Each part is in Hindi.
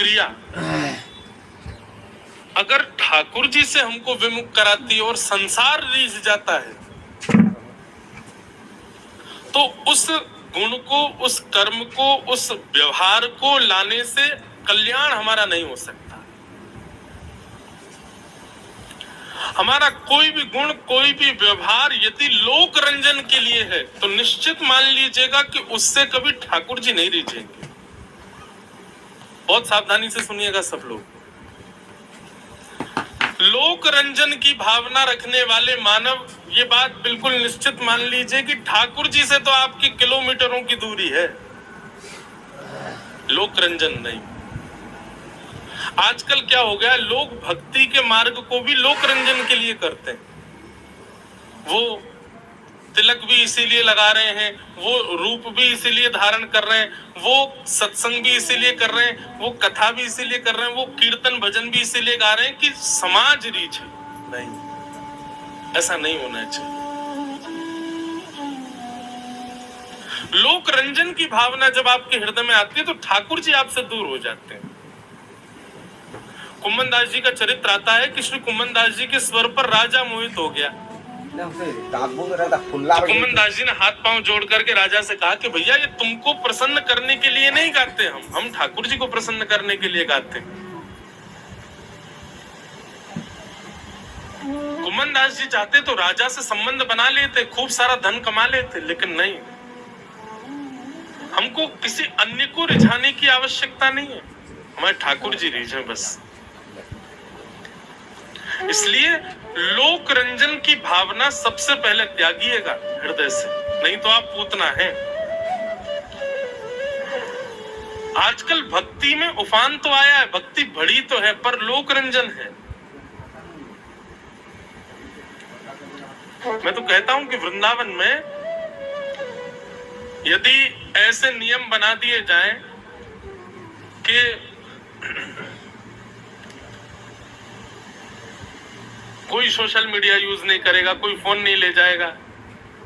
क्रिया अगर ठाकुर जी से हमको विमुख कराती है और संसार रीझ जाता है, तो उस गुण को, उस कर्म को, उस व्यवहार को लाने से कल्याण हमारा नहीं हो सकता। हमारा कोई भी गुण, कोई भी व्यवहार यदि लोक रंजन के लिए है तो निश्चित मान लीजिएगा कि उससे कभी ठाकुर जी नहीं रीझेंगे। बहुत सावधानी से सुनिएगा सब लोग। लोक रंजन की भावना रखने वाले मानव ये बात बिल्कुल निश्चित मान लीजिए कि ठाकुर जी से तो आपकी किलोमीटरों की दूरी है, लोक रंजन नहीं। आजकल क्या हो गया, लोग भक्ति के मार्ग को भी लोक रंजन के लिए करते हैं। वो तिलक भी इसीलिए लगा रहे हैं, वो रूप भी इसीलिए धारण कर रहे हैं, वो सत्संग भी इसीलिए कर रहे हैं, वो कथा भी इसीलिए कर रहे हैं, वो कीर्तन भजन भी इसीलिए गा रहे हैं कि समाज रीझे। नहीं, ऐसा नहीं होना चाहिए। लोक रंजन की भावना जब आपके हृदय में आती है तो ठाकुर जी आपसे दूर हो जाते हैं। कुम्मन दास जी का चरित्र आता है कि श्री कुम्मन दास जी के स्वर पर राजा मोहित हो गया। तो कुम्मन दास जी ने हाथ पांव जोड़ करके राजा से कहा कि भैया ये तुमको प्रसन्न करने के लिए नहीं गाते, हम ठाकुर जी को प्रसन्न करने के लिए गाते हैं। कुम्मन दास जी चाहते तो राजा से संबंध बना लेते, खूब सारा धन कमा लेते, लेकिन नहीं, हमको किसी अन्य को रिझाने की आवश्यकता नहीं है, हमारे ठाकुर जी रिझे बस। इसलिए लोक रंजन की भावना सबसे पहले त्यागिएगा हृदय से, नहीं तो आप पूतना हैं। आजकल भक्ति में उफान तो आया है, भक्ति बढ़ी तो है, पर लोक रंजन है। मैं तो कहता हूं कि वृंदावन में यदि ऐसे नियम बना दिए जाएं कि कोई सोशल मीडिया यूज नहीं करेगा, कोई फोन नहीं ले जाएगा,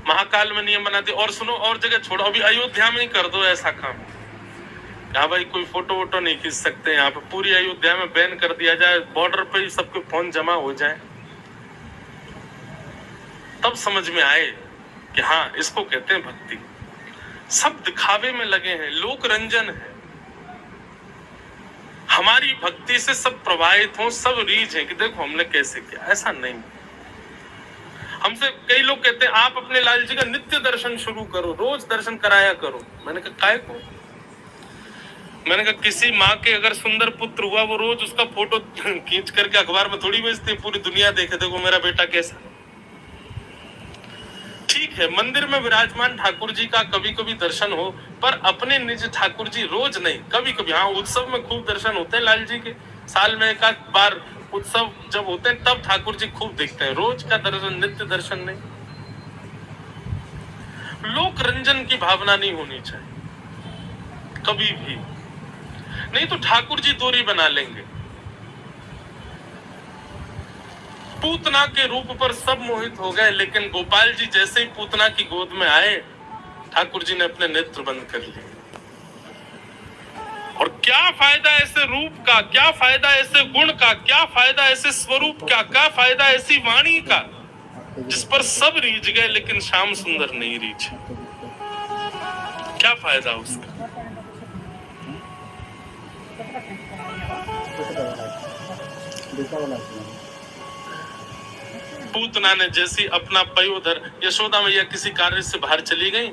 महाकाल में नियम बनाते, और सुनो और जगह छोड़ो, अभी अयोध्या में ही कर दो ऐसा काम। हाँ भाई, कोई फोटो वोटो नहीं खींच सकते यहाँ पे, पूरी अयोध्या में बैन कर दिया जाए, बॉर्डर पे ही सबके फोन जमा हो जाए, तब समझ में आए कि हाँ इसको कहते हैं भक्ति। सब दिखावे में लगे हैं, लोक रंजन है। हमारी भक्ति से सब प्रभावित हो, सब रीझ है कि देखो हमने कैसे किया, ऐसा नहीं। हमसे कई लोग कहते हैं आप अपने लाल जी का नित्य दर्शन शुरू करो, रोज दर्शन कराया करो। मैंने कहा काय को? मैंने कहा किसी माँ के अगर सुंदर पुत्र हुआ, वो रोज उसका फोटो खींच करके अखबार में थोड़ी बेचती है, पूरी दुनिया देखे देखो मेरा बेटा कैसा। ठीक है, मंदिर में विराजमान ठाकुर जी का कभी कभी दर्शन हो, पर अपने निज ठाकुर जी रोज नहीं, कभी कभी। हाँ, उत्सव में खूब दर्शन होते हैं लाल जी के, साल में एक आध बार उत्सव जब होते हैं तब ठाकुर जी खूब दिखते हैं, रोज का दर्शन, नित्य दर्शन नहीं। लोक रंजन की भावना नहीं होनी चाहिए कभी भी, नहीं तो ठाकुर जी दूरी बना लेंगे। पूतना के रूप पर सब मोहित हो गए, लेकिन गोपाल जी जैसे ही पूतना की गोद में आए, ठाकुर जी ने अपने नेत्र बंद कर लिए। और क्या फायदा ऐसे रूप का, क्या फायदा ऐसे गुण का, क्या फायदा ऐसे स्वरूप का, क्या फायदा ऐसी वाणी का जिस पर सब रीझ गए लेकिन श्याम सुंदर नहीं रीझे? क्या फायदा उसका? पूतना ने जैसी अपना पयोधर, यशोदा मैया किसी कार्य से बाहर चली गई,